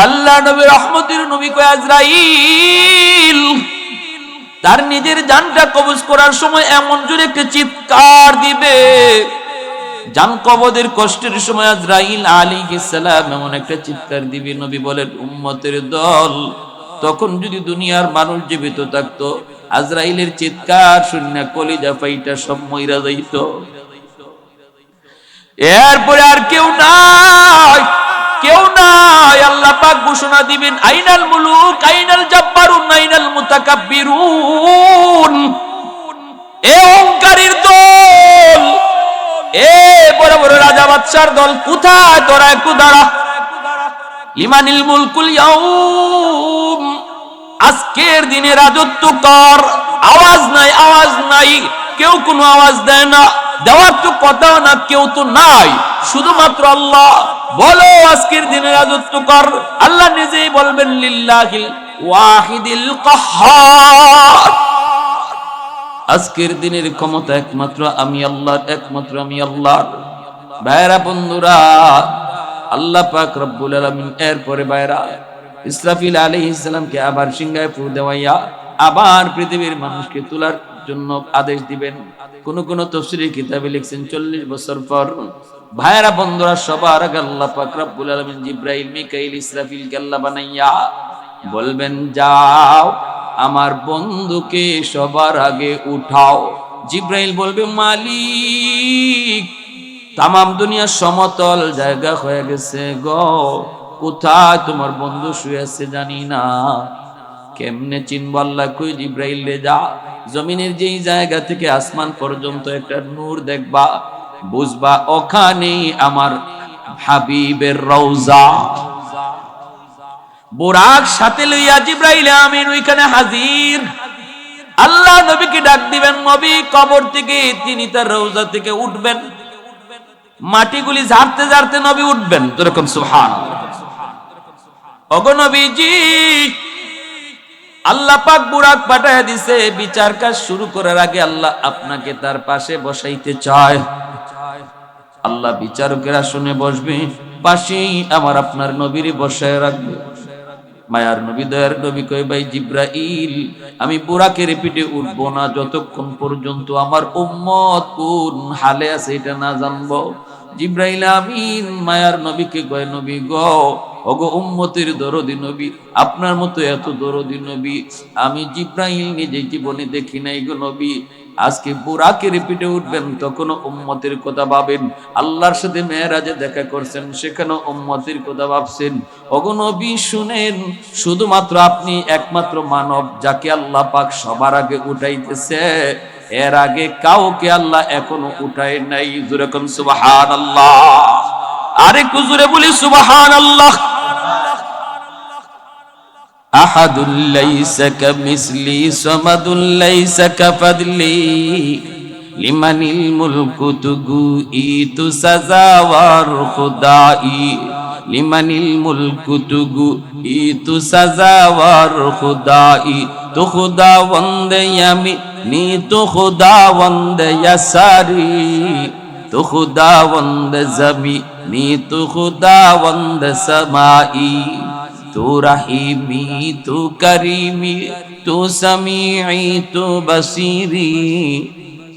আল্লাহ নবী রহমতের নবী কয় আজরাইল তার নিজের জানটা কবজ করার সময় এমন জোরে একটা চিৎকার দিবে, জান কবজের কষ্টের সময় আজরাইল আলাইহিস সালাম এমন একটা চিৎকার দিবে, নবী বলেন উম্মতের দল তখন যদি দুনিয়ার মানুষ জীবিত থাকতো আজরাইলের চিৎকার শুনে কলিজা ফাইটা সব মইরা যাইত। এরপরে আর কেউ নাই, কেউ নাই। আল্লাহ পাক ঘোষণা দিবেন আইনাল মুলুক আইনাল জাব্বারুন আইনাল মুতাকাব্বিরুন। এ অহংকারীর দল, এ বড় বড় রাজা বাদশার দল কোথায়? তোরা একটু দাঁড়া। লিমানিল মুলকুল ইয়াউম, আজকের দিনে রাজত্ব কর। আওয়াজ নাই, আওয়াজ নাই, কেউ কোনো আওয়াজ দেয় না, দেওয়ার তো কথা না, কেউ তো নাই, শুধুমাত্র আল্লাহ। বলো আজকের দিনে রাজত্ব কর। আল্লাহ নিজেই বলবেন লিল্লাহিল ওয়াহিদিল কাহ্হার। আজকের দিনের ক্ষমতা একমাত্র আমি আল্লাহর, একমাত্র আমি আল্লাহর। ভাইরা বন্ধুরা, আল্লাহ পাক রব্বুল আলামিন এরপরে ভাইরা ইসরাফিল আলাইহিস সালামকে আবার সিংহায় ফু দেওয়াইয়া আবার পৃথিবীর মানুষকে তোলার জন্য আদেশ দিবেন। কোন কোন তাফসীরের কিতাবে লিখছেন 40 বছর পর। ভাইরা বন্ধুরা, সবার আগে আল্লাহ পাক রব্বুল আলামিন জিবরাইল মিকাইল ইসরাফিলকে আল্লাহ বানাইয়া বলবেন যাও আমার বন্ধুকে সবার আগে উঠাও। জিবরাইল বলবে মালিক তামাম দুনিয়া সমতল জায়গা হয়ে গেছে গো, কোথায় তোমার বন্ধু শুয়ে আছে জানি না, কেমনে চিনব? আল্লাহ কই জিবরাইল রে যা জমিনের যেই জায়গা থেকে আসমান পর্যন্ত একটা নূর দেখবা, বুঝবা ওখানেই আমার হাবিবের রওজা। বুরাক সাথে লইয়া জিবরাইল আমিন ওইখানে হাজির। আল্লাহ নবীকে ডাক দিবেন, নবী কবর থেকে তিনি তার রওজা থেকে উঠবেন, মাটিগুলি ঝাড়তে ঝাড়তে নবী উঠবেন। যেরকম সুবহানাল্লাহ। ওগো নবীজি, আল্লাহ পাক বুরাক পাঠায় দিছে, বিচার কাজ শুরু করার আগে আল্লাহ আপনাকে তার পাশে বসাইতে চায়। আল্লাহ বিচারকেরা শুনে বসবে, পাশেই আমার আপনার নবীরে বসায় রাখবে। মায়ার নবী দয়ার নবী কয় ভাই জিবরাইল আমি বুরাকের পিঠে উঠবো না যতক্ষণ পর্যন্ত আমার উম্মত কোন হালে আছে এটা না জানবো। জিবরাইল আমিন মায়ার নবীকে কয় নবী গো, ওগো উম্মতের দরদি নবী, আপনার মতো এত দরদি নবী আমি জিবরাইল নিজে জীবনে দেখি নাই গো নবী। আজকে বুরাকের পিঠে উঠবেন তখন উম্মতের কথা ভাবেন। আল্লাহর সাথে মেরাজে দেখা করছেন, সেখানে উম্মতের কথা ভাবছেন। ওগো নবী শুনেন, শুধুমাত্র আপনি একমাত্র মানব যাকে আল্লাহ পাক সবার আগে উঠাইতেছে, এর আগে কাউকে আল্লাহ এখনো উঠায় নাই। জোরে কোন সুবহানাল্লাহ। আরেকটু জোরে বলি সুবহানাল্লাহ। আহাদুল লাইসা কামিসলি সামাদুল লাইসা কাফাদলি লিমানিল মুলকু তুগুইতু সাজাওয়ার খুদাই লিমানিল মুলকু তুগুইতু সাজাওয়ার খুদাই তো খুদাওয়ান্দে ইয়ামিনি তো খুদাওয়ান্দে ইয়াসারি তো খুদাওয়ান্দে জমিনি তো খুদাওয়ান্দে সামাই तू रहीमी तू करीमी तू समीई तू बसीरी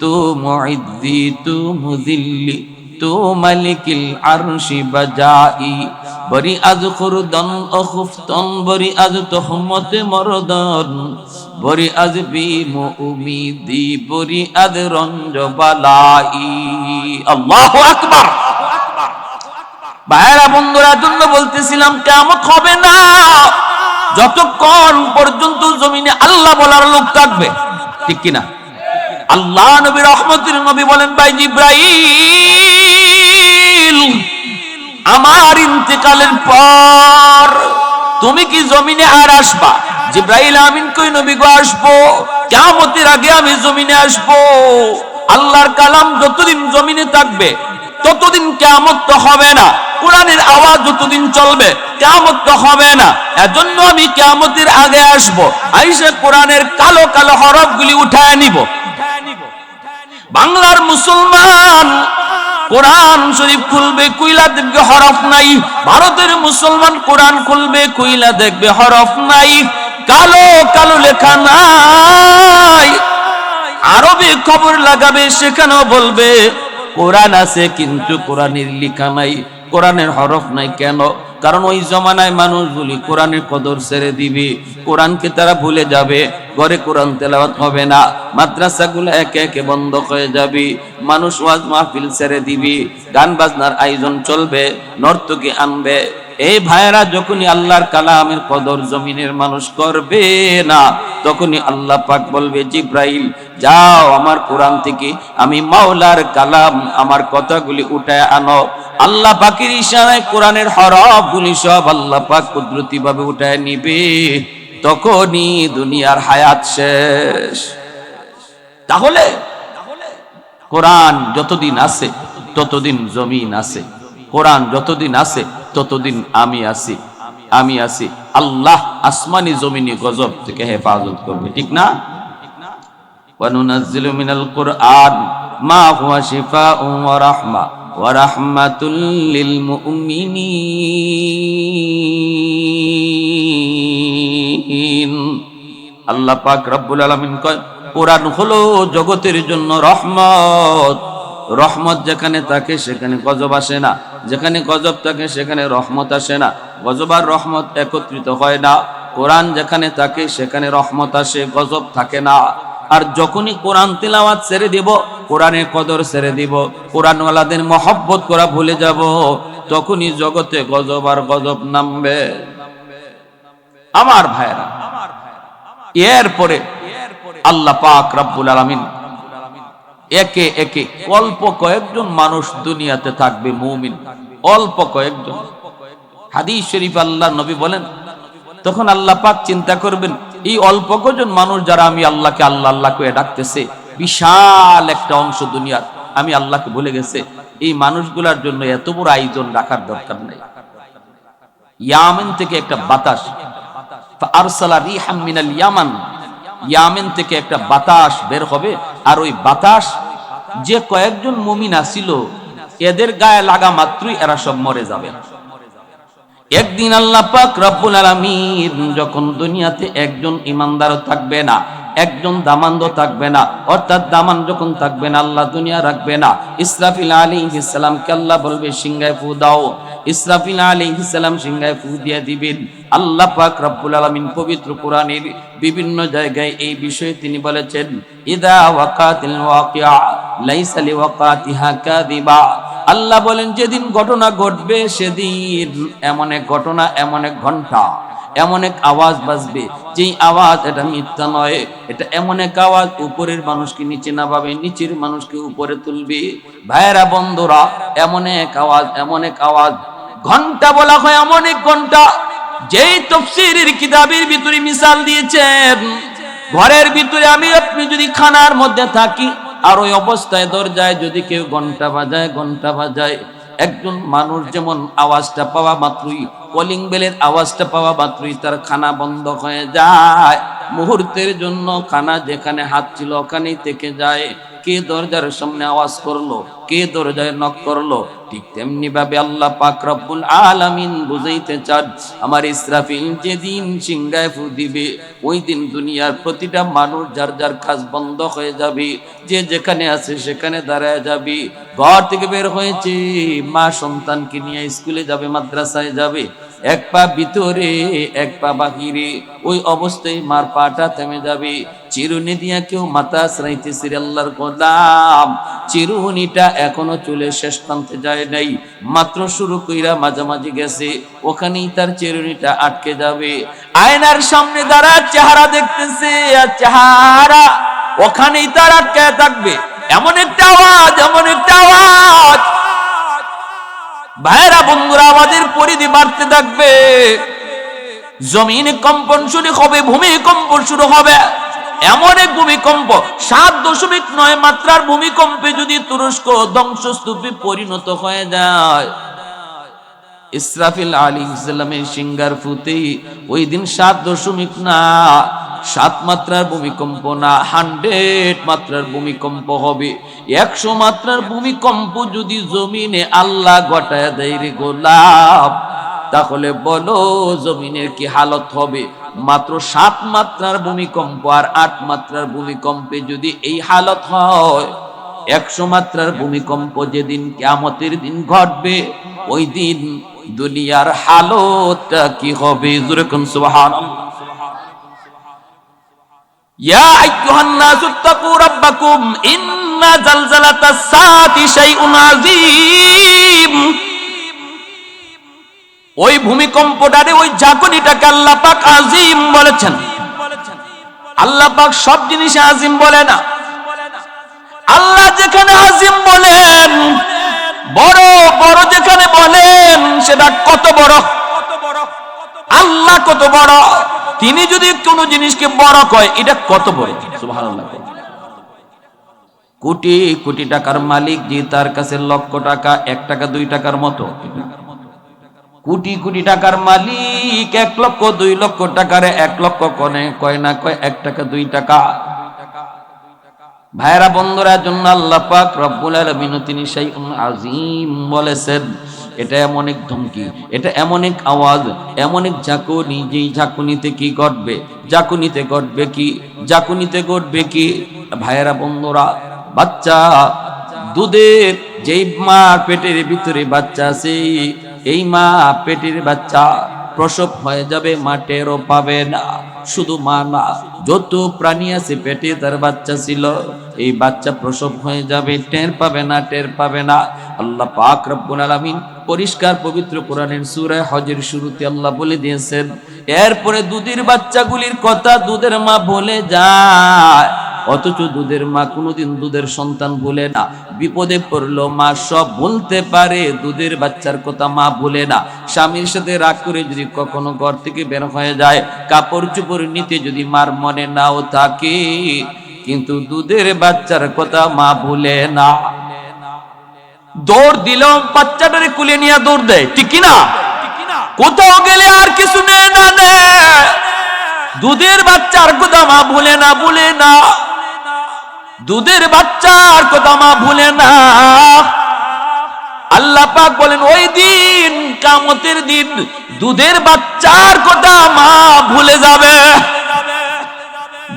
तू मुइद्दी तू मुदिल्ली तू मलिकिल अर्शी बजाई बरी अज खुरदन अखुफ्तन बरी अज तहमत मरदन बरी अज बीम उम्मीदी बरी अज रंज बलाई। अल्लाहु আকবার। ভাইরা বন্ধুরা, জন্য বলতেছিলাম কিয়ামত হবে না যতক্ষণ পর্যন্ত জমিনে আল্লাহ বলার লোক থাকবে, ঠিক কিনা? আল্লাহ নবী রহমতের নবী বলেন ভাই জিবরাইল আমার ইন্তেকালের পর তুমি কি জমিনে আর আসবা? জিবরাইল আমিন কই নবী গো আসবো, কিয়ামতের আগে আমি জমিনে আসবো। আল্লাহর কালাম যতদিন জমিনে থাকবে ততদিন কিয়ামত তো হবে না, কোরআনের আওয়াজ যতদিন চলবে কিয়ামত তো হবে না। এজন্য আমি কিয়ামতের আগে আসব, আইসা কোরআনের কালো কালো হরফগুলি উঠায় নিব। বাংলার মুসলমান কোরআন শরীফ খুলবে, কইলা দেখবে হরফ নাই। ভারতের মুসলমান কোরআন খুলবে, কইলা দেখবে হরফ নাই, কালো কালো লেখা নাই। আরবি খবর লাগাবে, সেখানেও বলবে কোরআন আছে কিন্তু কোরআনের লেখা নাই, কোরআনের হরফ নাই। কেন? কারণ ওই জমানায় মানুষগুলি কোরআনের কদর ছেড়ে দিবে, কোরআনকে তারা ভুলে যাবে। ঘরে কোরআন তেলাওয়াত হবে না, মাদ্রাসাগুলো একে একে বন্ধ হয়ে যাবে, মানুষ ওয়াজ মাহফিল ছেড়ে দিবে, গান বাজনার আয়োজন চলবে, নর্তকী আনবে। এই ভাইয়েরা যখনই আল্লাহর কালামের কদর জমিনের মানুষ করবে না, তখনই আল্লাহ পাক বলবে, জিব্রাইল যাও আমার কোরআন থেকে আমি মাওলার কালাম, আমার কথাগুলি উঠায় আনো। আল্লাহ পাকের ইশারায় কোরআনের হরফগুলি সব আল্লাহ পাক কুদরতি ভাবে উঠায় নিবে, তখনই দুনিয়ার হায়াত শেষ। তাহলে কোরআন যতদিন আছে ততদিন জমিন আছে, কোরআন যতদিন আছে ততদিন আমি আছি, আমি আছি। আল্লাহ আসমানি জমিনি গজব থেকে হেফাজত করবে, ঠিক না? ওয়ানুনাজ্জিলু মিনাল কুরআন মা হুয়া শিফাউন ওয়া রাহমা ওয়া রাহমাতুল লিল মুমিনিন। আল্লাহ পাক রব্বুল আলামিন কয়, কোরআন হলো জগতের জন্য রহমত। রহমত যেখানে থাকে সেখানে গজব আসে না, যেখানে গজব থাকে সেখানে রহমত আসে না। গজব আর রহমত একত্রিত হয় না। কোরআন যেখানে থাকে সেখানে রহমত আসে, গজব থাকে না। আর যখনই কোরআন তিলাওয়াত ছেড়ে দিব, কোরআনের কদর ছেড়ে দিব, কোরআনওয়ালাদের মহব্বত করা ভুলে যাব, তখনই জগতে গজব আর গজব নামবে। আমার ভাইরা, এরপরে আল্লাহ পাক রব্বুল আলামিন একে একে অল্প কয়েকজন মানুষ দুনিয়াতে থাকবে মুমিন, অল্প কয়েকজন। হাদিস শরীফ আল্লাহ নবী বলেন, তখন আল্লাহ পাক চিন্তা করবেন, এই অল্প কজন মানুষ যারা আমি আল্লাহকে আল্লাহ আল্লাহ করে ডাকতেছে, বিশাল একটা অংশ দুনিয়ার আমি আল্লাহকে ভুলে গেছে, এই মানুষগুলোর জন্য এত বড় আয়োজন রাখার দরকার নেই। ইয়ামেন থেকে একটা বাতাস, ফারসালা রিহাম মিনাল ইয়ামান, ইয়ামেন থেকে একটা বাতাস বের হবে, আর ওই বাতাস যে কয়েকজন মুমিন আছিল এদের গায়ে লাগা মাত্রই এরা সব মরে যাবে। একদিন আল্লাহ পাক রব্বুল আলামিন যখন দুনিয়াতে একজন ইমানদারও থাকবে না, একজন দামান্দ থাকবে না, অর্থাৎ দামান যখন থাকবে না আল্লাহ দুনিয়া রাখবে না, ইসরাফিল আলাইহিস সালামকে আল্লাহ বলবে সিংহায় ফু দাও। ইসরাফিল আলাইহিস সালাম সিংহায় ফু দিয়ে দিবেন। আল্লাহ পাক রব্বুল আলামিন পবিত্র কোরআনের বিভিন্ন জায়গায় এই বিষয়ে তিনি বলেছেন, ইদা ওয়াকাতিল ওয়াকিয়া লাইসা লিওয়াকাতিহা কাযিবা। আল্লাহ বলেন যেদিন ঘটনা ঘটবে সেদিন এমন এক ঘটনা, এমন এক ঘন্টা, এমন এক আওয়াজ বাজবে, যেই আওয়াজ এটা মিথ্যা নয়, এটা এমন এক আওয়াজ উপরের মানুষকে নিচে নামাবে, নিচের মানুষকে উপরে তুলবে। ভাইরা বন্ধুরা, এমন এক আওয়াজ, এমন এক আওয়াজ, ঘন্টা বলা হয় এমন এক ঘন্টা, যেই তাফসীরের কিতাবের ভিতরে মিসাল দিয়েছেন, ঘরের ভিতরে আমি আপনি যদি খানার মধ্যে থাকি আর ওই অবস্থায় দরজায় যদি কেউ ঘন্টা বাজায়, ঘন্টা বাজায়, একজন মানুষ যেমন আওয়াজটা পাওয়া মাত্রই, কলিং বেলের আওয়াজটা পাওয়া মাত্রই তার খানা বন্ধ হয়ে যায়, মুহূর্তের জন্য খানা যেখানে হাত ছিল ওখানেই থেকে যায়। কে দরজার সামনে আওয়াজ করলো, কে দরজায় নক করলো, ঠিক তেমনি ভাবে আল্লাহ পাক রব্বুল আলামিন বুঝাইতে চান, আমার ইসরাফিল যেদিন সিংহায় ফু দিবে, ওই দিন দুনিয়ার প্রতিটা মানুষ যার যার কাজ বন্ধ হয়ে যাবে, যে যেখানে আছে সেখানে দাঁড়ায় যাবে। ঘর থেকে বের হয়েছে, মা সন্তানকে নিয়ে স্কুলে যাবে, মাদ্রাসায় যাবে, এক পা ভিতরে এক পা বাহিরে, ওই অবস্থায় মার পাটা থেমে যাবে। চিরুনি দিয়া কেউ মাথা আশ্রাইতেছে, আল্লাহর গোলাম চিরুনিটা এখনো চুলের শেষ প্রান্তে যায় নাই, মাত্র শুরু কইরা মাঝামাঝি গেছে, ওখানেই তার চিরুনিটা আটকে যাবে। আয়নার সামনে দাঁড়া চেহারা দেখতেছে, আর চেহারা ওখানেই তার আটকে থাকবে। এমন একটা আওয়াজ, এমন একটা আওয়াজ, ভাইরা বন্ধুরা, আমাদের পরিধি বাড়তে থাকবে, জমিনে কম্পন শুরু হবে, ভূমিকম্প শুরু হবে। এমন এক ভূমিকম্প, 7.9 মাত্রার ভূমিকম্পে যদি তুরস্ক ধ্বংসস্তূপে পরিণত হয়ে যায়, ইসরাফিল আলাইহিস সালামের সিংহার ফুতে ওই দিন 7.9 7 মাত্রার ভূমিকম্প না, 100 মাত্রার ভূমিকম্প হবে। 100 মাত্রার ভূমিকম্প যদি জমিনে আল্লাহ ঘটায় দেয় রে গোলাম, তাহলে বলো জমিনের কি হালত হবে? মাত্র 7 মাত্রার ভূমিকম্প আর 8 মাত্রার ভূমিকম্পে যদি এই হালত হয়, 100 মাত্রার ভূমিকম্প যেদিন কিয়ামতের দিন ঘটবে, ওই দিন দুনিয়ার হালতটা কি হবে? জোরে কোন সুবহানাল্লাহ। ইয়া আইয়ুহান নাসু তাকু রাব্বাকুম ইন্না জালজালাতাস সাআতি শাইউন আযীম। ওই ভূমিকম্পটারে, ওই ঝাঁকুনিটাকে আল্লাহ পাক আযীম বলেছেন। আল্লাহ পাক সব জিনিসে আযীম বলে না। আল্লাহ যেখানে আযীম বলেন, বড় বড় যেখানে বলেন, সেটা কত বড়। আল্লাহ কত বড়, তিনি যদি কোন জিনিসকে বড় কয়, এটা কত বড়। সুবহানাল্লাহ। কোটি কোটি টাকার মালিক যে, তার কাছে লক্ষ টাকা 1 টাকা 2 টাকার মতো। কোটি কোটি টাকার মালিক 1 লক্ষ 2 লক্ষ টাকার 1 লক্ষ কয় না কয় 1 টাকা 2 টাকা। ভাইরা বন্ধুরা, জন্য আল্লাহ পাক রব্বুল আলামিন তিনি শাইউন আযীম বলেছেন। এটা এমন এক ধমকি, এটা এমন এক আওয়াজ, এমন এক ঝাঁকুনি, যেই ঝাঁকুনিতে কি ঘটবে? ঝাঁকুনিতে ঘটবে কি? ঝাঁকুনিতে ঘটবে কি? ভাইরা বন্ধুরা, বাচ্চা দুধের, যেই মা পেটের ভিতরে বাচ্চা আছে, এই মা পেটের বাচ্চা প্রসব হয়ে যাবে, মা টেরও পাবে না। শুধু মা না, যত প্রাণী আছে পেটে তার বাচ্চা ছিল, এই বাচ্চা প্রসব হয়ে যাবে, টের পাবে না, টের পাবে না। আল্লাহ পাক রব্বুল আলামিন পরিষ্কার পবিত্র কোরআনের সূরা হজের শুরুতে আল্লাহ বলে দিয়েছেন, এরপরে দুধের বাচ্চাগুলির কথা দুধের মা ভুলে যায়। অথচ দুধের মা কোনোদিন দুধের সন্তান ভুলে না। বিপদে পড়লো মা সব ভুলতে পারে, দুধের বাচ্চার কথা মা ভুলে না। স্বামীর সাথে রাগ করে যদি কখনো ঘর থেকে বের হয়ে যায়, কাপড় চোপড় নিতে যদি মার মনে নাও থাকে, কিন্তু দুধের বাচ্চার কথা মা ভুলে না। দৌড় দিল, বাচ্চাটারে কুলে নিয়ে দৌড় দেয়, ঠিক কিনা? কোথাও গেলে আর কিছু নেই না নেয়, দুধের বাচ্চার কথা মা ভুলে না, ভুলে না। দুধের বাচ্চার কথা মা ভুলে না। আল্লাহ পাক বলেন, ওই দিন কিয়ামতের দিন দুধের বাচ্চার কথা মা ভুলে যাবে।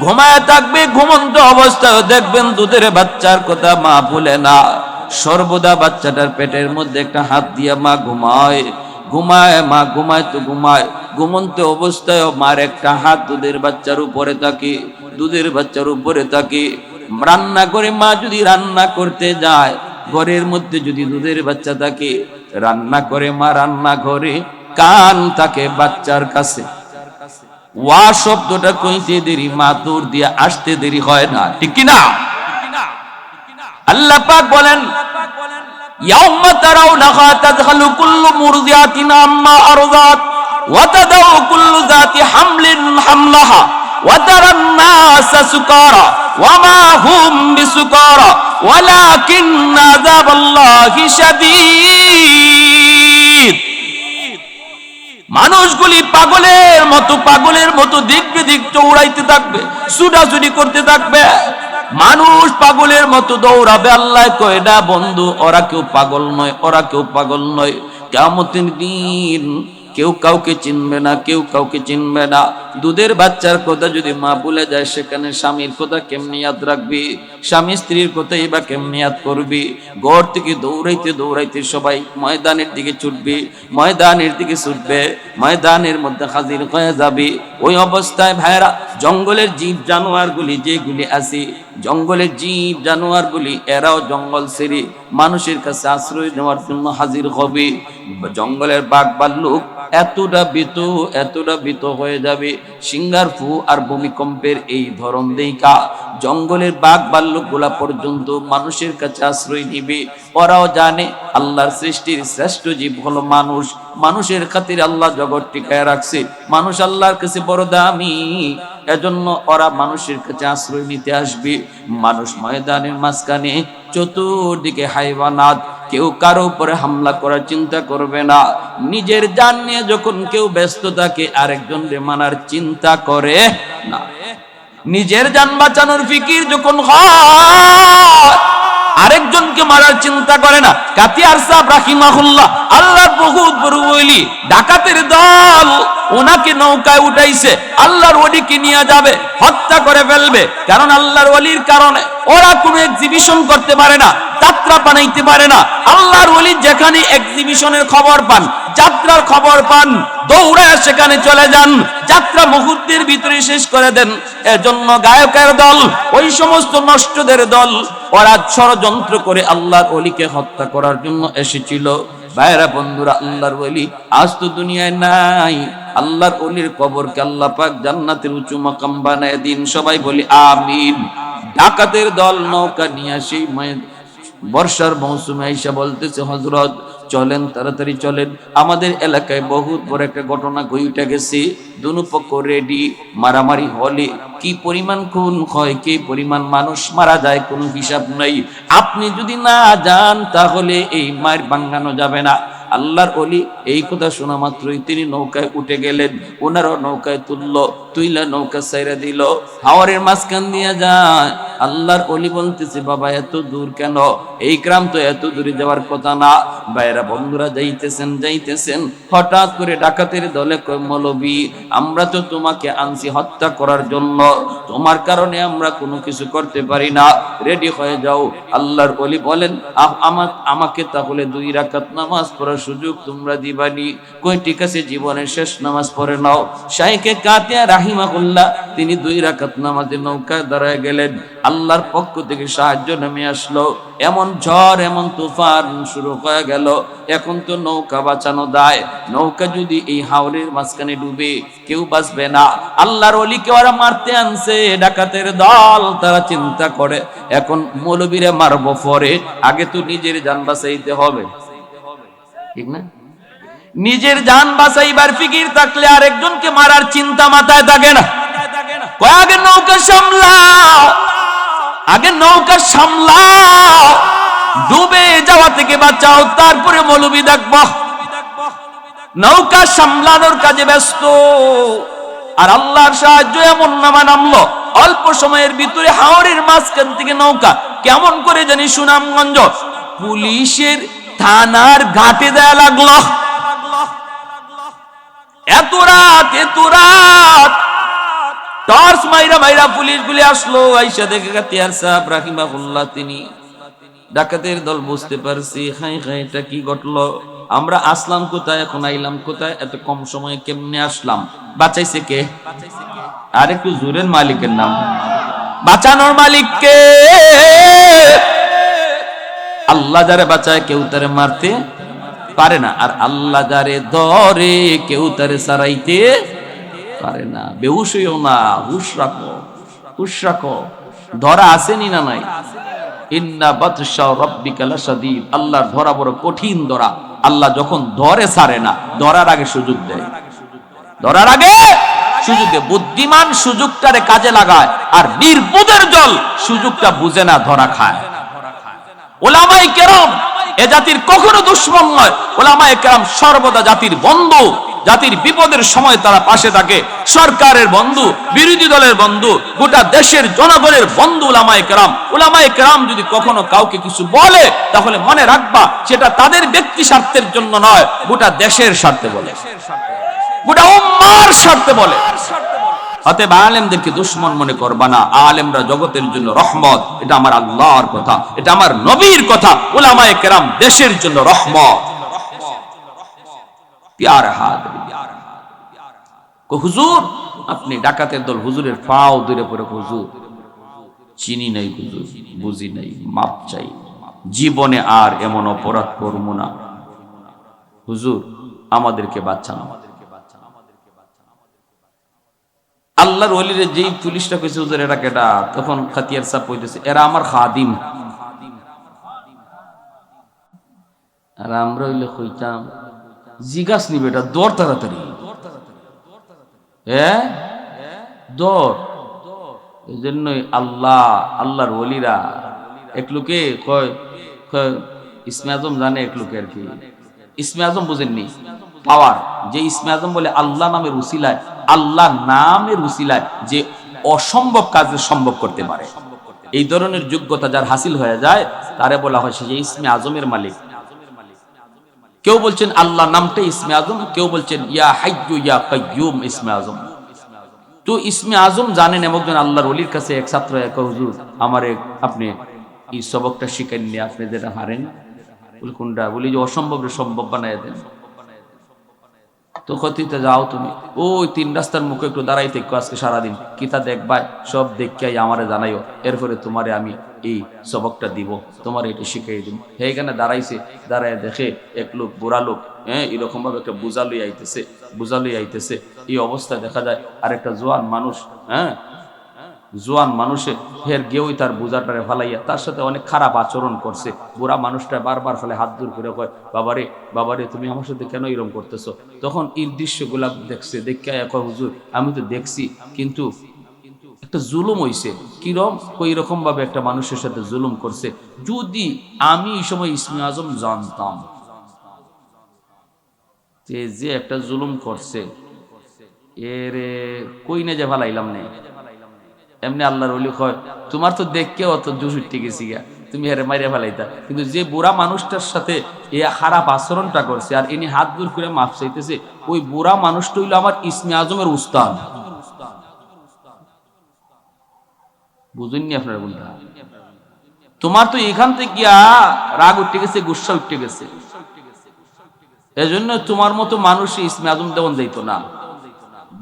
ঘুমায় থাকবে, ঘুমন্ত অবস্থায় দেখবেন দুধের বাচ্চার কথা মা ভুলে না। সর্বদা বাচ্চাটার পেটের মধ্যে একটা হাত দিয়া মা ঘুমায়, ঘুমায়, মা ঘুমায় তো ঘুমায়, ঘুমন্ত অবস্থায় মার একটা হাত দুধের বাচ্চার উপরে থাকে, দুধের বাচ্চার উপরে থাকে। রান্না করে মা যদি রান্না করতে যায়, ঘরের মধ্যে যদি দুধের বাচ্চা থাকে, রান্না করে মা রান্না ঘরে, কান থাকে বাচ্চার কাছে। ওয়া শব্দটা কইতে দেরি, মা দৌড় দিয়ে আসতে দেরি হয় না, ঠিক কিনা? আল্লাহ পাক বলেন, ইয়াউমা তারাউনাহা তাযহালু কুল্লু মুরদিআতিন আম্মা আরযাত ওয়া তাদাউ কুল্লু যাতি হামলিন হামলাহা ওয়া তারান নাসা সুকারা ওয়া মা হুম বিসুকারা ওয়ালাকিন্না আযাবাল্লাহি শাদীদ। মানুষগুলি পাগলের মতো দিক বিদিক চৌড়াইতে থাকবে, ছুটাছুটি করতে থাকবে। মানুষ পাগলের মতো দৌড়াবে। আল্লাহ কয় না বন্ধু, ওরা কেউ পাগল নয়, ওরা কেউ পাগল নয়। কিয়ামতের দিন কেউ কাউকে চিনবে না, কেউ কাউকে চিনবে না। দুধের বাচ্চার কথা যদি মা ভুলে যায়, সেখানে স্বামীর কথা কেমনি ইয়াদ রাখবি? স্বামী স্ত্রীর কথাই বা কেমনি ইয়াদ করবি? ঘর থেকে দৌড়াইতে দৌড়াইতে সবাই ময়দানের দিকে ছুটবে, ময়দানের দিকে ছুটবে, ময়দানের মধ্যে হাজির হয়ে যাবে। ওই অবস্থায় ভাইরা, জঙ্গলের জীব জানোয়ারগুলি যেগুলি আছে, জঙ্গলের জীব জানোয়ারগুলি এরাও জঙ্গল ছেড়ে মানুষের কাছে আশ্রয় নেওয়ার জন্য হাজির হবে। জঙ্গলের বাঘ ভাল্লুক এতটা ভীত হয়ে যাবে। সিংহার ফু আর ভূমিকম্পের এই ধরন দেখা জঙ্গলের বাঘ ভাল্লুক গুলা পর্যন্ত মানুষের কাছে আশ্রয় নিবে। ওরাও জানে আল্লাহর সৃষ্টির শ্রেষ্ঠ জীব হলো মানুষ। মানুষের খাতিরে আল্লাহ জগৎ টিকায় রাখছে। মানুষ আল্লাহর কাছে বড় দামি, এজন্য ওরা মানুষের কাছে আশ্রয় নিতে আসবে। মানুষ ময়দানের মাঝখানে, চতুর্দিকে হাইওয়ানাত, কেউ কারো উপরে হামলা করার চিন্তা করবে না। নিজের জান নিয়ে যখন কেউ ব্যস্ত থাকে, আরেকজনকে মানার চিন্তা করে না। নিজের জান বাঁচানোর ফিকির যখন হয়, আরেকজনকে মারার চিন্তা করে না। কাতিয়ার সাহেব রাহিমাহুল্লাহ, আল্লাহর বহুত বড় ওলি, ডাকাতের দল ওনাকে নৌকায় উঠাইছে, আল্লাহর ওলিকে নিয়ে যাবে, হত্যা করে ফেলবে। কারণ আল্লাহর ওলির কারণে ওরা কোনো এক্সিবিশন করতে পারে না, যাত্রা বানাইতে পারে না। আল্লাহর ওলি যেখানে এক্সিবিশনের খবর পান, যাত্রার খবর পান, দৌড়ায় সেখানে চলে যান, যাত্রা মুহূর্তের ভিতরে শেষ করে দেন। এজন্য গায়কের দল, ওই সমস্ত নষ্টদের দল, ওরা ষড়যন্ত্র করে আল্লাহর ওলিকে হত্যা করার জন্য এসেছিল। ভাইরা বন্ধুরা, আল্লাহর ওলি আজ তো দুনিয়ায় নাই। আল্লাহর ওলির কবরকে আল্লাহ পাক জান্নাতের উঁচু মাকাম বানায় দিন। সবাই বলি আমিন। ডাকাতের দল নৌকা নিয়ে সেই বর্ষার মৌসুমে এসে বলতেছে, হযরত চলেন, তাড়াতাড়ি চলেন, আমাদের এলাকায় বহুত বড় একটা ঘটনা ঘটে গেছে। দুনো পক্ষ রেডি, মারামারি হলে কি পরিমাণ খুন হয়, কি পরিমাণ মানুষ মারা যায়, কোনো হিসাব নাই। আপনি যদি না যান তাহলে এই মার ভাঙানো যাবে না। আল্লাহর ওলি এই কথা শোনা মাত্রই তিনি নৌকায় উঠে গেলেন। ওনারও নৌকায় তুইলা নৌকা ছাইরা দিল, হাওরের মাঝখান দিয়ে যায়। আল্লাহর ওলি বলতেছে, বাবা এত দূর কেন? এই গ্রাম তো এত দূরে যাওয়ার কথা না। ভাইরা বন্ধুরা যাইতেছেন, হঠাৎ করে ডাকাতের দলে কয়, মৌলবী আমরা তো তোমাকে আনছি হত্যা করার জন্য, তোমার কারণে আমরা কোনো কিছু করতে পারি না, রেডি হয়ে যাও। আল্লাহর ওলি বলেন, আমাকে তাহলে 2 রাকাত নামাজ পড়ার সুযোগ তোমরা দিবানি? কই ঠিক আছে, জীবনের শেষ নামাজ পড়ে নাও। শাইখে কাতিয়া রাহিমাহুল্লাহ তিনি 2 রাকাত নামাজে নৌকায় দাঁড়ায় গেলেন। আল্লাহর পক্ষ থেকে সাহায্য নেমে আসলো। এমন ঝড়, এমন তুফান শুরু হয়ে গেল। এখন তো নৌকা বাঁচানো দায়। নৌকা যদি এই হাওরের মাঝখানে ডুবে কেউ বাঁচবে না। আল্লাহর ওলিকে ওরা মারতে আনছে ডাকাতের দল। তারা চিন্তা করে, এখন মৌলবীরে মারবো পরে, আগে তো নিজের জান বাঁচাইতে হবে, ঠিক না? নিজের জান বাঁচাইবার ফিকির থাকলে আরেকজনকে মারার চিন্তা মাথায় থাকে না। আগে নৌকা সামলাও, আগে নৌকা সামলাও, ডুবে যাওয়া থেকে বাঁচাও, তারপরে মৌলবী দেখবো। নৌকা সামলানোর কাজে ব্যস্ত। আর আল্লাহর সাহায্য এমন নামলো, অল্প সময়ের ভিতরে হাওরের মাঝখান থেকে নৌকা কেমন করে জানি সুনামগঞ্জ পুলিশের থানার ঘাটে দেয়া লাগলো। এত রাত টর্চ মাইরা পুলিশ গুলি আসলো। আইসা দেখে কাতিয়ার সাহেব রাহিমাহুল্লাহ তিনি, ডাকাতের দল বুঝতে পারছি, হাই এটা কি ঘটলো? আমরা আসলাম কোথায়, এখন আইলাম কোথায়? এত কম সময়ে কেমনে আসলাম? বাঁচাইছে কে? আর একটু জোরের মালিকের নাম। বাঁচানোর মালিক কে? আল্লাহ যারে বাঁচায় কেউ তারে মারতে পারে না, আর আল্লাহ যারে ধরে কেউ তারে সারাইতে পারে না। বেহুশ হইও না, হুশ রাখো। ধরা আসেনি না নাই? ইন্না বাতশা রাব্বিকা লাশাদীদ। আল্লাহর ধরা বড় কঠিন ধরা। আল্লাহ যখন ধরে ছাড়ে না, ধরার আগে সুযোগ দেয়। বুদ্ধিমান সুযোগটারে কাজে লাগায়, আর নির্বোধের দল সুযোগটা বুঝে না, ধরা খায়। উলামায়ে কেরাম এ জাতির কখনো দুশমন নয়। উলামায়ে কেরাম সর্বদা জাতির বন্ধু। জাতির বিপদের সময় তারা পাশে থাকে। সরকারের বন্ধু, বিরোধী দলের বন্ধু, গোটা দেশের জনগণের বন্ধু উলামায়ে কেরাম। উলামায়ে কেরাম যদি কখনো কাউকে কিছু বলে, তাহলে মনে রাখবা সেটা তাদের ব্যক্তি স্বার্থের জন্য নয়, গোটা দেশের স্বার্থে বলে, গোটা উম্মাহর স্বার্থে বলে। অতএব আলেমদেরকে দুশমন মনে করবা না। আলেমরা জগতের জন্য রহমত। এটা আমার আল্লাহর কথা, এটা আমার নবীর কথা। উলামায়ে কেরাম দেশের জন্য রহমত। প্যারা হাজরিন, হুজুর আপনি ডাকাতের দল, হুজুরের পাও দূরে পড়ে, হুজুর চিনি নাই, হুজুর বুঝি নাই, মাপ চাই, জীবনে আর এমন অপরাধ করব না, হুজুর আমাদেরকে বাঁচান। আল্লাহর ওলিরে যেই পুলিশটা কইছে, হুজুর এরা কেডা? তখন খাতিয়ার সাহেব কইতেছে, এরা আমার খাদিম। আর আমরা হইলে কইতাম, জিজ্ঞাস নিবে এটা দৌড়, তাড়াতাড়ি দৌড়। এই জন্যই আল্লাহর ওলিরা এক লোকে কয়, ইসমে আজম জানে এক লোকে আর কি। ইসমে আজম বুঝেননি? পাওয়ার। যে ইসমে আজম বলে আল্লাহ নামের উসিলায়, আল্লাহ নামের উসিলায় যে অসম্ভব কাজে সম্ভব করতে পারে। এই ধরনের যোগ্যতা যার হাসিল হয়ে যায় তারে বলা হয় সে ইসমে আজমের মালিক। কেউ বলছেন আল্লাহ নামটা ইসমে আজম, কেউ বলছেন ইয়া হাইয়্যু ইয়া কাইয়্যুম ইসমে আজম। তো ইসমে আজম জানেন একজন আল্লাহর ওলির কাছে এক ছাত্র এক হুজুর আমারে আপনি এই সবকটা শিখান নিয়ে আপনি যেটা হারেন বলি কোনটা, বলি যে অসম্ভবের সম্ভব বানায় দেন। তো কথিতে যাও তুমি ওই 3 রাস্তার মুখে একটু দাঁড়াই থেকে আজকে সারাদিন কিতা দেখবা, সব দেখিয়াই আমারে জানাইও, এরপরে তোমারে আমি এই সবকটা দিব, তোমার এটা শিখাই দিব। এইখানে দাঁড়াইছে, দাঁড়ায় দেখে এক লোক বুড়া লোক, এরকম ভাবে একটা বোঝা লই আইতেছে। এই অবস্থায় দেখা যায় আর একটা জোয়ান মানুষ, জোয়ান মানুষে ফের গিয়েই তার বোঝাটারে ফালাইয়া তার সাথে অনেক খারাপ আচরণ করছে। বুড়া মানুষটা বারবার ফলে হাত দূর করে কয় বাবারে বাবারে তুমি আমার সাথে কেন এরকম করতেছো। তখন এই দৃশ্যগুলা দেখছে, দেখে কয় হুজুর আমি তো দেখছি কিন্তু একটা জুলুম হইছে। কিরম? কই রকম ভাবে একটা মানুষের সাথে জুলুম করছে। যদি আমি এই সময় ইসমে আজম জানতাম যে একটা জুলুম করছে, এরে কই না যে ফালাইলাম নেই। এমনি আল্লাহর ওলি কয় তোমার তো দেখকে অত জুস উঠে গেছি গা, তুমি হেরে মাইরে ফেলাইতা। কিন্তু যে বুড়া মানুষটার সাথে এ খারাপ আচরণটা করছে আর ইনি হাত দূর করে মাফ চাইতেছে, ওই বুড়া মানুষটা হইলো আমার ইসমে আজমের উস্তাদ। বুঝুননি আপনার বন্ধুরা? তোমার তো এখান থেকে গিয়া রাগ উঠে গেছে, গুসা উঠে গেছে, এজন্য তোমার মতো মানুষ ইসমে আজম দেওয়ান যাইতো না।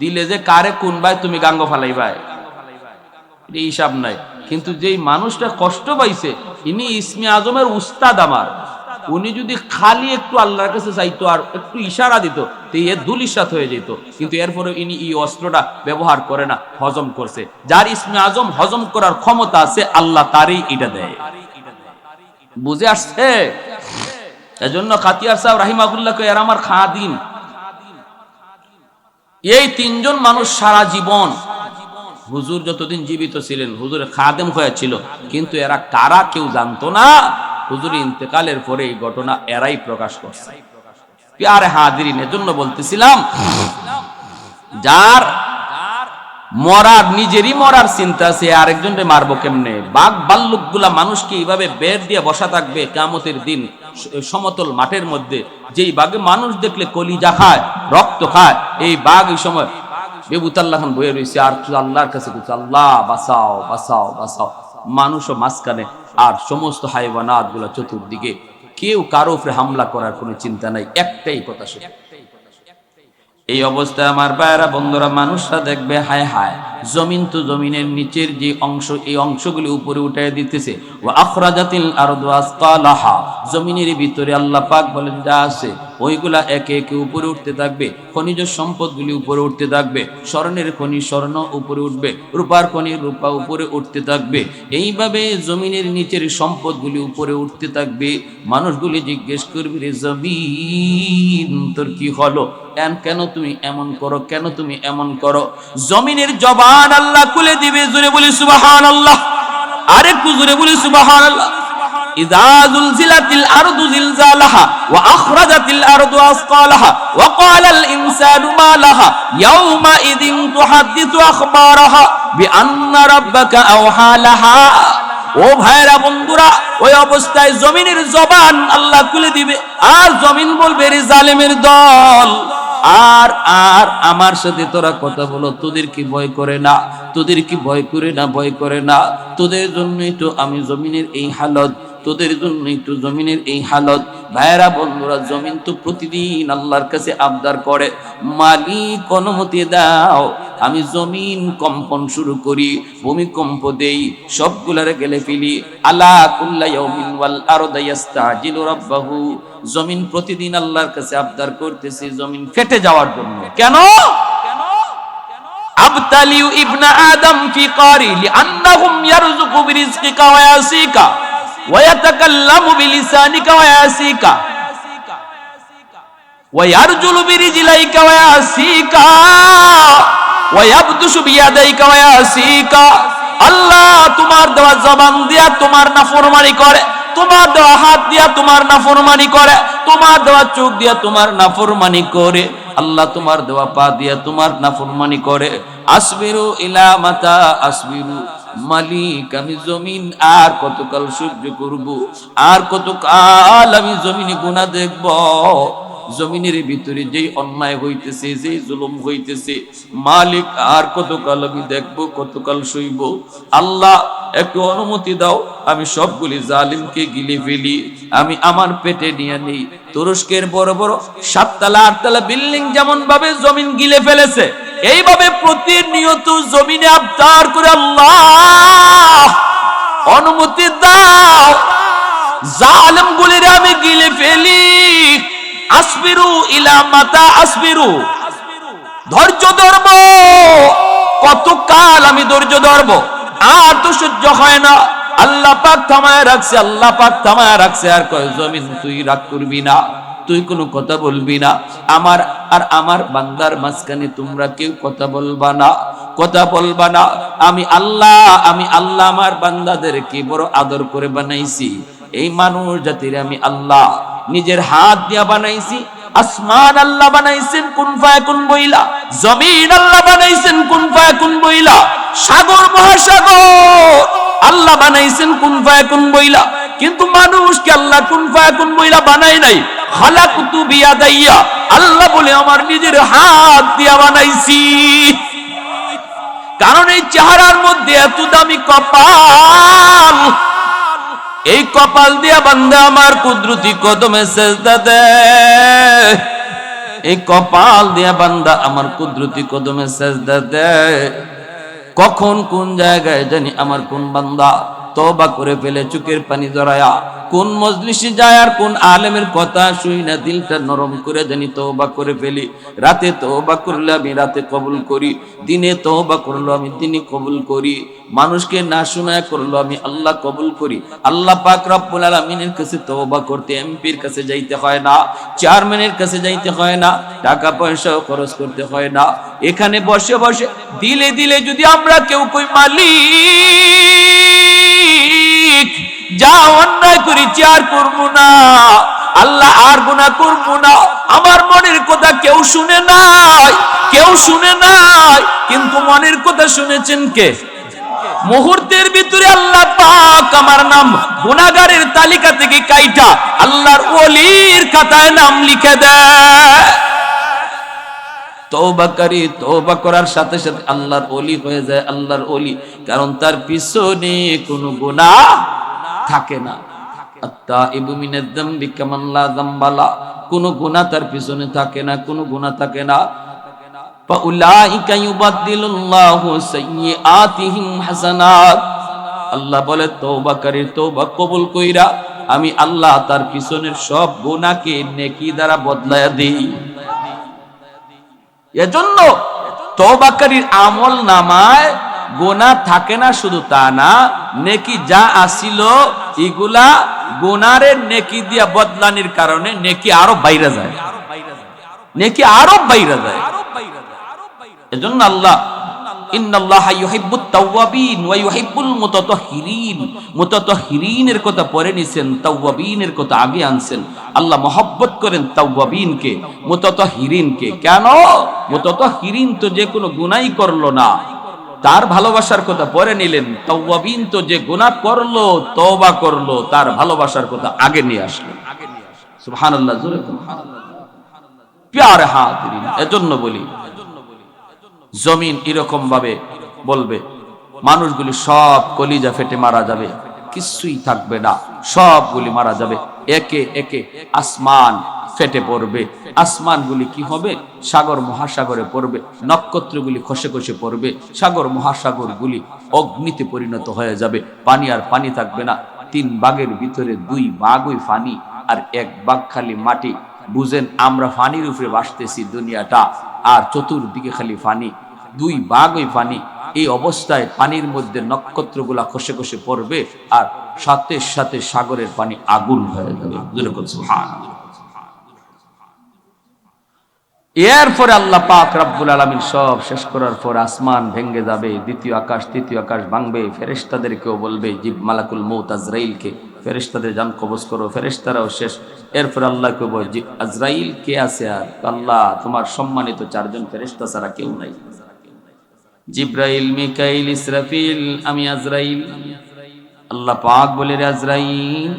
দিলে যে কারে কোন ভাই তুমি গাঙ্গ ফালাইবাই হিসাব নাই। কিন্তু যেই মানুষটা কষ্ট পাইছে ইনি ইসমে আজমের উস্তাদ আমার, উনি যদি খালি একটু আল্লাহর কাছে চাইতো আর একটু ইশারা দিত তো এ দুলিশাত হয়ে যেত। কিন্তু এরপরে ইনি এই অস্ত্রটা ব্যবহার করে না, হজম করছে। যার ইসমে আজম হজম করার ক্ষমতা আছে আল্লাহ তারই এটা দেয়। বুঝে আসছে? এজন্য খাতিয়ার সাহেব রাহিমাহুল্লাহকে এর আমার খাদিম, এই 3 জন মানুষ সারা জীবন হুজুর যতদিন জীবিত ছিলেন হুজুরের খাদেম হয়েছিল, কিন্তু এরা কারা কেউ জানতো না। হুজুর ইন্তেকালের পরে এই ঘটনা এরাই প্রকাশ করছে। প্যারে হাজিরিন, এজন্য বলতেছিলাম যার মরার নিজেরই মরার চিন্তা আছে আরেকজনকে মারবো কেমনে। বাঘ ভাল্লুক গুলা মানুষকে এইভাবে বের দিয়ে বসা থাকবে কিয়ামতের দিন সমতল মাঠের মধ্যে। যেই বাঘে মানুষ দেখলে কলিজা খায়, রক্ত খায়, এই বাঘ এই সময় বেবুতাল্লাহ খান বয়ে রয়েছে আর আল্লাহর কাছে বলছে আল্লাহ বাঁচাও বাঁচাও বাঁচাও। মানুষও মাঝখানে আর সমস্ত হাইওয়ানাত গুলা চতুর্দিকে, কেউ কারো উপরে হামলা করার কোনো চিন্তা নাই, একটাই কথা শুনে। এই অবস্থায় আমার ভাইরা বন্ধুরা মানুষরা দেখবে হায় হায় জমিন তো জমিনের নিচের যে অংশ এই অংশগুলি উপরে উঠায় দিতেছে। ওয়া আখরাজাতিল আরদু আসকালাহা, জমিনের ভিতরে আল্লাহ পাক বলেন যা আছে ওইগুলা একে একে উপরে উঠতে থাকবে। খনিজ সম্পদগুলি উপরে উঠতে থাকবে, স্বর্ণের খনি স্বর্ণ উপরে উঠবে, রূপার খনি রূপা উপরে উঠতে থাকবে। এইভাবে জমিনের নিচের সম্পদগুলি উপরে উঠতে থাকবে। মানুষগুলি জিজ্ঞেস করবে রে জমিন তোর কি হলো, কেন তুমি এমন করো, কেন তুমি এমন করো। জমিনের জবান আল্লাহ খুলে দিবে, জোরে বলি সুবহানাল্লাহ। আরেকটু জোরে বলি সুবহানাল্লাহ। ইযা যুলজিলাতিল আরদু জিলজালাহা ওয়া আখরাজাতিল আরদু আসকালাহা ওয়া ক্বালাল ইনসানু মা লাহা ইয়াওমা ইযিন তুহাদ্দিসু আখবারাহা বিআন্না রাব্বাকা আওহা লাহা। ও ভাইরা বন্ধুরা, ওই অবস্থায় জমিনের জবান আল্লাহ খুলে দিবে আর জমিন বলবে রে জালেমের দল, আর আর আমার সাথে তোরা কথা বলো, তোদের কি ভয় করে না, তোদের কি ভয় করে না, ভয় করে না। তোদের জন্যই তো আমি জমিনের এই হালত, তোদের জন্যই তো জমিনের এই হালত। ভাইরা বন্ধুরা, জমিন তো প্রতিদিন আল্লাহর কাছে আবদার করে মালিক অনুমতি দাও আমি জমিন কম্পন শুরু করি, ভূমিকম্প দেই, সবগুলারে গেলে ফেলি। আলা কুল্লা ইয়াউমিন ওয়াল আরদু ইস্তাজিলু রাব্বাহু, জমিন প্রতিদিন আল্লাহর কাছে আবদার করতেছে জমিন ফেটে যাওয়ার জন্য। কেন? আবতালিউ ইবনা আদম ফি কারি লিআন্নাহুম ইয়ারযুকু বিরিজকিকা ওয়া ইয়াসিকা ওয়া ইয়াতাকাল্লামু বিলিসানিকা ওয়া ইয়াসিকা ওয়া ইয়ারজুলু বিরিজলাইকা ওয়া ইয়াসিকা ওয়া ইয়াবদুশু বিয়াদাইকা ওয়া ইয়াসিকা। আল্লাহ তোমার দেওয়া জবান দিয়া তোমার নাফরমানি করে, তোমার দেওয়া হাত দিয়া তোমার নাফরমানি করে, তোমার দেওয়া চোখ দিয়া তোমার নাফরমানি করে। আল্লাহ তোমার দেওয়া পা দিয়া তোমার নাফরমানি করে। আসবিরু ইলা মাতা আসবিরু, মালিক আমি জমিন আর কতকাল সহ্য করব, আর কতকাল আমি জমিনে গুনাহ দেখব, জমিনের ভিতরে যেই অন্যায় হইতেছে, যেই জুলুম হইতেছে, মালিক আর কতকাল আমি দেখব, কতকাল সইব। আল্লাহ একটু অনুমতি দাও, আমি সবগুলি জালিমকে গিলে ফেলি, আমি আমার পেটে নিয়ে নেই। তুরস্কের বড় বড় 7 তলা 8 তলা বিল্ডিং যেমন ভাবে জমিন গিলে ফেলেছে, এইভাবে প্রতিনিয়ত জমিনে আবতার করে আল্লাহ অনুমতি দাও, জালিম গুলিরে আমি গিলে ফেলি। আসবিরু ইলা মাতা আসবিরু, ধৈর্য ধরব, কতকাল আমি ধৈর্য ধরব, আর তো সহ্য হয় না। আল্লাহ পাক থামায় রাখছে, আল্লাহ পাক থামায় রাখছে, আর কয় জমিন তুই রাগ করবি না, তুই কোনো কথা বলবি না, আমার আর আমার বান্দার মাঝখানে তোমরা কেউ কথা বলবা না, কথা বলবা না। আমি আল্লাহ আমার বান্দাদেরকে বড় আদর করে বানাইছি। এই মানুষ জাতির আমি আল্লাহ নিজের হাত দিয়া বানাইছি। আসমান আল্লাহ বানাইছেন কুন ফায়াকুন বইলা, জমিন আল্লাহ বানাইছেন কুন ফায়াকুন বইলা, সাগর মহাসাগর আল্লাহ বানাইছেন কুন ফায়াকুন বইলা। কিন্তু মানুষকে আল্লাহ কুন ফায়াকুন বইলা বানাই নাই। খালাকতু বিয়াদাইয়া, আল্লাহ বলে আমার নিজের হাত দিয়া বানাইছি। কারণ এই চেহারার মধ্যে এত দামি কপাল, এই কপাল দিয়া বান্দা আমার কুদরতি কদমে সেজদা দেয়, এই কপাল দিয়া বান্দা আমার কুদরতি কদমে সেজদা দেয়। কখন কোন জায়গায় জানি আমার কোন বান্দা তওবা করে ফেলে চোখের পানি জড়ায়া, কোন মজলিসে যায় আর কোন আলেমের কথা শুই না দিলটা নরম করে জানি তওবা করে ফেলি। রাতে তওবা করলে আমি রাতে কবুল করি, দিনে তওবা করলো আমি দিনে কবুল করি, মানুষকে না শোনায় করলো আমি আল্লাহ কবুল করি। আল্লাহ পাক রব্বুল আলামিনের কাছে তওবা করতে এমপির কাছে যাইতে হয় না, চেয়ারম্যানের কাছে যাইতে হয় না, টাকা পয়সাও খরচ করতে হয় না। এখানে বসে বসে দিলে দিলে যদি আমরা কেউ কই মালিক যা অন্যায় করেছি আর করবো না, আল্লাহ আর গুনাহ করবো না, আমার মনের কথা কেউ শুনে নাই, কেউ শুনে নাই, কিন্তু মনের কথা শুনেছেন কে? মুহূর্তের ভিতরে আল্লাহ পাক আমার নাম গুনাহগারের তালিকা থেকে কাইটা আল্লাহর ওলির খাতায় নাম লিখে দেয়। তওবাকারী তওবা করার সাথে সাথে আল্লাহর ওলি হয়ে যায়, আল্লাহর ওলি, কারণ তার পিছনে কোনো গুনাহ থাকে না। আত্তাইবু মিনাজ যামবি কামান লা যামবালা, কোনো গুনাহ তার পিছনে থাকে না, কোনো গুনাহ থাকে না। ফাউলাইকা ইউবাদদিলুল্লাহু সাইয়্যাতিহিম হাসানাত, আল্লাহ বলে তওবাকারীর তওবা কবুল কইরা আমি আল্লাহ তার পিছনের সব গুনাহকে নেকি দ্বারা বদলায়া দেই। এজন্য তওবাকারীর আমল নামায় গুনাহ থাকে না, শুধু তা না, নেকি যা আসিল এগুলা গুনাহের নেকি দিয়া বদলানির কারণে নেকি আরো বাইরে যায়, নেকি আরো বাইরে যায়। এজন্য আল্লাহ ইন্নাল্লাহা ইউহিব্বুত তাওয়াবিন ওয়া ইউহিব্বুল মুতাতাহহিরিন, মুতাতাহহিরিনের কথা পরে নিছেন, তাওয়াবিনের কথা আগে আনছেন। আল্লাহ মহব্বত করেন তাওয়াবিনকে, মুতাতাহহিরিনকে। কেন? মুতাতাহহিরিন তো যে কোনো গুনাহই করলো না, তার ভালোবাসার কথা পরে নিলেন। তাওয়াবিন তো যে গুনাহ করলো, তওবা করলো, তার ভালোবাসার কথা আগে নিয়ে আসলো। সুবহানাল্লাহ, জোরে সুবহানাল্লাহ। প্যারে হাজিরিন, এজন্য বলি জমিন এরকম ভাবে বলবে, মানুষগুলি সব কলিজা ফেটে মারা যাবে, কিছুই থাকবে না, সবগুলি মারা যাবে। একে একে আসমান ফেটে পড়বে, আসমানগুলি কি হবে? সাগর মহাসাগরে পড়বে, নক্ষত্রগুলি খসে খসে পড়বে, সাগর মহাসাগরগুলি অগ্নিতে পরিণত হয়ে যাবে, পানি আর পানি থাকবে না। 3 ভাগের ভিতরে 2 ভাগই পানি আর 1 ভাগ খালি মাটি। বুঝেন, আমরা পানির উপরে ভাসতেছি দুনিয়াটা, আর চতুর্দিকে খালি পানি, 2 ভাগই পানি। এই অবস্থায় পানির মধ্যে নক্ষত্রগুলা খসে খসে পড়বে, আর সাথে সাথে সাগরের পানি আগুন হয়ে যাবে। সুবহানাল্লাহ। এরপরে আল্লাহ পাক রব্বুল আলামিন সব শেষ করার পর আসমান ভেঙে যাবে, দ্বিতীয় আকাশ তৃতীয় আকাশ ভাঙবে, ফেরেশতাদেরকেও বলবে, জিব মালাকুল মউত আজরাইলকে, ফেরেশতাদের জান কবজ করো, ফেরেশতারাও শেষ। এরপর আল্লাহ কইব, আজরাইল কে আছে? আর আল্লাহ, তোমার সম্মানিত 4 জন ফেরেশতা ছাড়া কেউ নাই। জিব্রাইল, মিকাইল, ইসরাফিল, আমি আজরাইল। আল্লাহ পাক বলে, রে আজরাইল,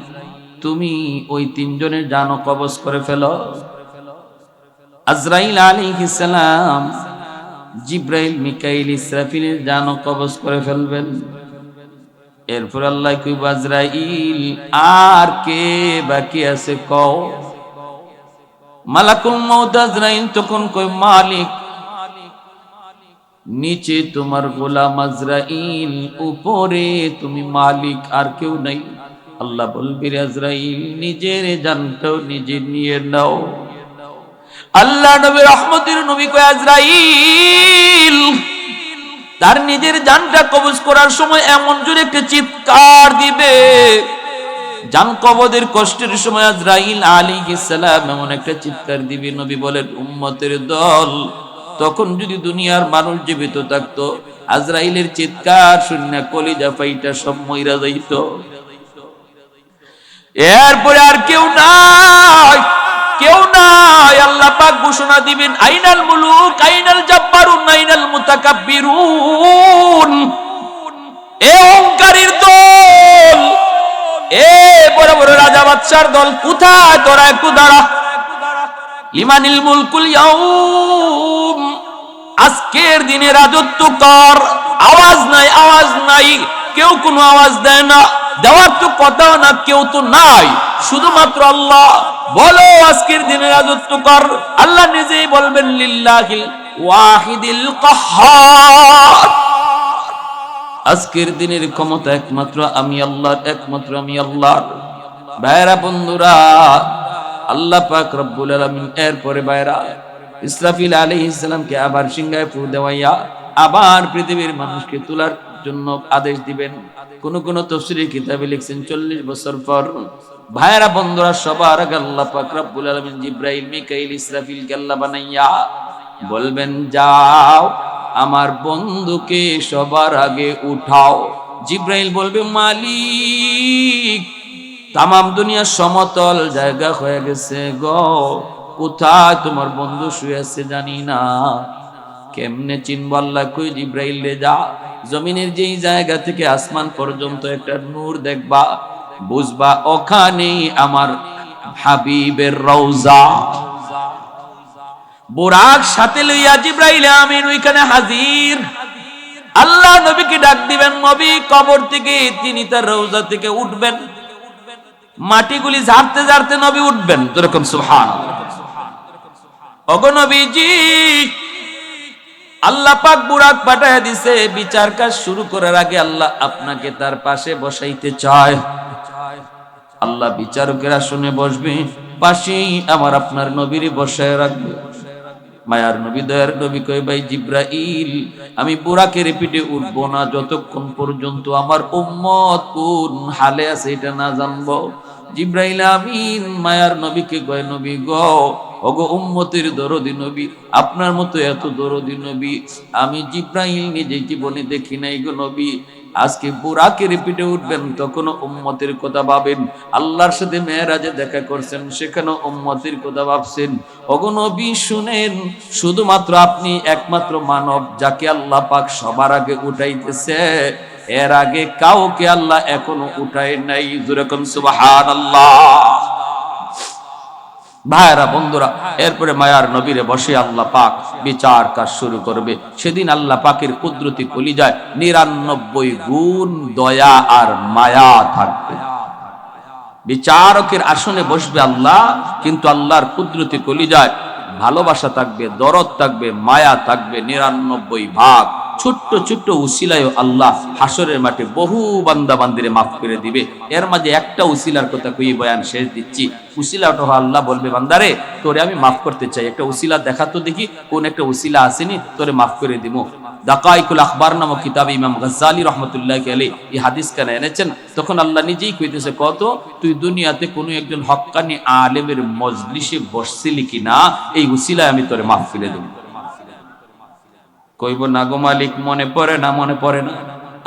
তুমি ওই 3 জনের জান কবজ করে ফেলো। আজরাইল আলাইহিস সালাম জিব্রাইল, মিকাইল, ইসরাফিলের জান কবজ করে ফেলবেন। এরপর আল্লাহ কইব, আজরাইল, আর কে বাকি আছে কও? মালাকুল মউত আজরাইল তখন কই, মালিক, নিচে তোমার গোলাম আজরাইল, উপরে তুমি মালিক, আর কেউ নাই। আল্লাহ বলবি, আজরাইল, নিজের জানটাও নিজে নিয়ে নাও। আল্লাহ নবী রহমতের নবী কয়, আজরাইল তার নিজের জানটা কবজ করার সময় এমন জোরে একটা চিৎকার দিবে, জান কবজের কষ্টের সময় আজরাইল আলাইহিস সালাম এমন একটা চিৎকার দিবে, নবী বলেন, উম্মতের দল, তখন যদি দুনিয়ার মানুষ জীবিত থাকতো, আজরাইলের চিৎকার শুনে কলিজা ফাইটা সব মইরা যাইত। এরপরে আর কেউ নাই, কেউ নাই। আল্লাহ পাক ঘোষণা দিবেন, আইনাল মুলুক, আইনাল জাব্বারুন, আইনাল মুতাকাব্বিরুন। এ অহংকারীর দল, এ বড় বড় রাজা বাদশার দল, কোথায় তোরা? একটু দাঁড়া। লিমানিল মুলকুল ইয়াউম, আজকের দিনে রাজত্ব কর। আওয়াজ নাই, আওয়াজ নাই, কেউ কোনো আওয়াজ দেয় না, দেওয়ার তো কথা না, কেউ তো নাই, শুধুমাত্র আল্লাহ। বলো, আজকের দিনে রাজত্ব কর। আল্লাহ নিজেই বলবেন, লিল্লাহিল ওয়াহিদিল কাহ্হার, আজকের দিনের ক্ষমতা একমাত্র আমি আল্লাহর, একমাত্র আমি আল্লাহর। ভাইরা, বন্ধুরা, আল্লাহ পাক রব্বুল আলামিন এরপরে ভাইরা ইসরাফিল আলাইহিস সালামকে আবার সিংহায় ফু দেওয়াইয়া আবার পৃথিবীর মানুষকে তোলার জন্য আদেশ দিবেন। কোন কোন তাফসীরের কিতাবে লিখছেন 40 বছর পর। ভাইরা, বন্ধুরা, সবার আগে আল্লাহ পাক রব্বুল আলামিন জিব্রাইল, মিকাইল, ইসরাফিলকে আল্লাহ বানাইয়া বলবেন, যাও আমার বন্ধুকে সবার আগে উঠাও। জিব্রাইল বলবে, মালিক, তামাম দুনিয়া সমতল জায়গা হয়ে গেছে গো, কোথায় তোমার বন্ধু শুয়ে আছে জানি না, কেমনে চিনব? আল্লাহ কই, জিব্রাইল রে, যা জমিনের যেই জায়গা থেকে আসমান পর্যন্ত একটা নূর দেখবা, বুঝবা ওখানেই আমার হাবিবের রওজা। বুরাক সাথে লইয়া জিব্রাইল আমিন ওইখানে হাজির। আল্লাহ নবীকে ডাক দিবেন, নবী কবর থেকে তিনি তার রওজা থেকে উঠবেন, মাটিগুলি ঝাড়তে ঝাড়তে নবী উঠবেন। যেরকম সুবহানাল্লাহ। ওগো নবীজি, আল্লাহ পাক বুরাক পাঠায় দিছে, বিচার কাজ শুরু করার আগে আল্লাহ আপনাকে তার পাশে বসাইতে চায়। আল্লাহ বিচারকের আসনে বসবে, পাশেই আমার আপনার নবীরে বসায় রাখবে। মায়ার নবী, দয়ার নবী কয়, ভাই জিব্রাইল, আমি বুরাকের পিঠে উঠবো না যতক্ষণ পর্যন্ত আমার উম্মত কোন হালে আছে এটা না জানবো। জিব্রাইল আমিন মায়ার নবীকে কয়, নবী গো, ওগো উম্মতের দরদি নবী, আপনার মতো এত দরদি নবী আমি জিব্রাইল নিজে জীবনে দেখি নাই গো নবী। আজকে বুরাকের পিঠে উঠবেন, তখনও উম্মতের কথা ভাবেন। আল্লাহর সাথে মেরাজে দেখা করছেন, সেখানে উম্মতের কথা ভাবছেন। ওগো নবী শুনেন, শুধুমাত্র আপনি একমাত্র মানব যাকে আল্লাহ পাক সবার আগে উঠাইতেছে, এর আগে কাউকে আল্লাহ এখনো উঠায় নাই। যেরকম সুবহানাল্লাহ। ভাইরা, বন্ধুরা, এরপরে মায়ার নবীরে বসে আল্লাহ পাক বিচার কাজ শুরু করবে। সেদিন আল্লাহ পাকের কুদরতি কলিজায় 99 গুণ দয়া আর মায়া থাকবে। বিচারকের আসনে বসবে আল্লাহ, কিন্তু আল্লাহর কুদরতি কলিজায় ভালোবাসা থাকবে, দরদ থাকবে, মায়া থাকবে 99 ভাগ। ছোট্ট ছোট্ট উসিলায় আল্লাহ হাসরের মাঠে বহু বান্দা বান্দিরে মাফ করে দিবে। এর মাঝে একটা উসিলার কথা কই বয়ান শেষ দিচ্ছি। উসিলাটা আল্লাহ বলবে, বান্দারে তোরে আমি মাফ করতে চাই, একটা উসিলা দেখা তো দেখি, কোন একটা উসিলা আসেনি, তোরে মাফ করে দিব। দাকাইকুল আখবার নামক কিতাবে ইমাম গাজ্জালী রাহমাতুল্লাহি আলাইহি এই হাদিস কেন এনেছেন? তখন আল্লাহ নিজেই কইতেছে, কত তুই দুনিয়াতে কোনো একজন হক্কানি আলেমের মজলিসে বসছিলি কিনা, এই উসিলায় আমি তোরে মাফ করে দেব। কইব, না গো মালিক, মনে পড়ে না, মনে পড়ে না।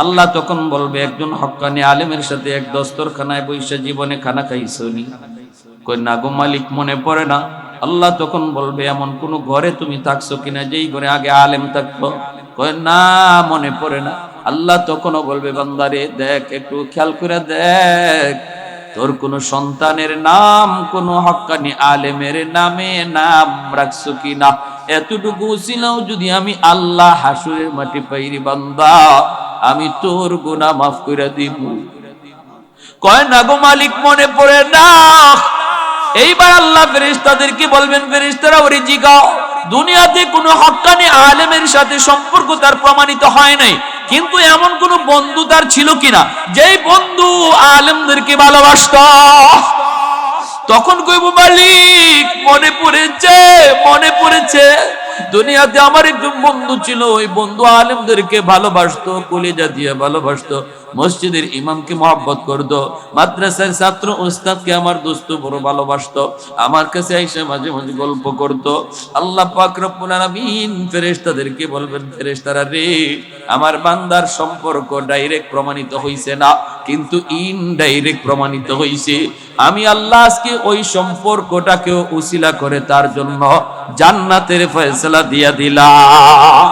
আল্লাহ তখন বলবে, একজন হক্কানি আলেমের সাথে এক দস্তরখানায় বসে জীবনে খানা খাইছনি? কই না গো মালিক, মনে পড়ে না। আল্লাহ তখন বলবে, এমন কোন ঘরে তুমি থাকছো কিনা যেই ঘরে আগে আলেম থাকতো? কই না, মনে পড়ে না। আল্লাহ তখনও বলবে, বান্দারে দেখ, একটু খেয়াল করে দেখ, তোর কোন সন্তানের নাম কোন হক্কানি আলেমের নামে নাম রাখছো কিনা? এতটুকু ছিলাও যদি আমি আল্লাহ হাসুরের মাটি পাইরি বান্দা, আমি তোর গুনাহ মাফ করে দিব। কয় না গো মালিক, মনে পড়ে না। এইবার আল্লাহ ফেরেশতাদেরকে বলবেন, ফেরেশতারা ওরে জিগাও, দুনিয়াতে কোনো হক্কানি আলেমের সাথে সম্পর্ক তার প্রমাণিত হয় নাই, কিন্তু এমন কোন বন্ধু তার ছিল কিনা যেই বন্ধু আলেমদেরকে ভালোবাসতো? তখন কইব, মালিক মনে পড়েছে, মনে পড়েছে। দুনিয়াতে আমার একজন বন্ধু ছিল, ওই বন্ধু আলেমদেরকে ভালোবাসতো, কলিজা দিয়ে ভালোবাসতো, মসজিদের ইমামকে মহব্বত করতো, মাদ্রাসার ছাত্র উস্তাদকে আমার দোস্ত বড় ভালোবাসতো, আমার কাছে এসে মাঝে মাঝে গল্প করতো। আল্লাহ পাক রব্বুল আলামিন ফেরেশতাদেরকে বলবেন, ফেরেশতারা রে, আমার বান্দার সম্পর্ক ডাইরেক্ট প্রমাণিত হইছে না, কিন্তু ইনডাইরেক্ট প্রমাণিত হইছে। আমি আল্লাহ আজকে ওই সম্পর্কটাকে উসিলা করে তার জন্য জান্নাতের ফয়সালা দিয়া দিলাম।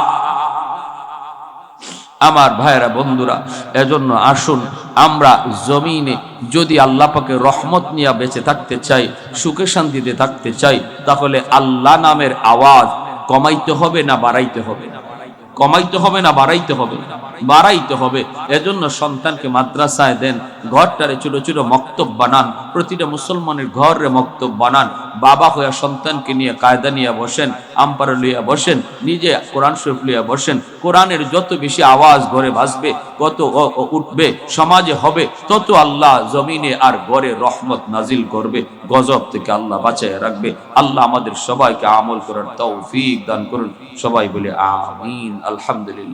আমার ভাইরা বন্ধুরা, এজন্য আসুন আমরা জমিনে যদি আল্লাহ পাকের রহমত নিয়ে বেঁচে থাকতে চাই, সুখে শান্তিতে থাকতে চাই, তাহলে আল্লাহ নামের আওয়াজ কমাইতে হবে না বাড়াইতে হবে? কমাইতে হবে না বাড়াইতে হবে? বাড়াইতে হবে। এজন্য সন্তানকে মাদ্রাসায় দেন, ঘরটারে ছোট ছোট মক্তব বানান, প্রতিটা মুসলমানের ঘরে মক্তব বানান। বাবা হইয়া সন্তানকে নিয়ে কায়দা নিয়ে বসেন, আম্পার লইয়া বসেন, নিজে কোরআন শরীফ লইয়া বসেন। কোরআনের যত বেশি আওয়াজ ঘরে বাজবে, কত উঠবে, সমাজে হবে, তত আল্লাহ জমিনে আর ঘরে রহমত নাজিল করবে, গজব থেকে আল্লাহ বাঁচাইয়া রাখবে। আল্লাহ আমাদের সবাইকে আমল করার তৌফিক দান করুন। সবাই বলে আমিন। আলহামদুলিল্লাহ।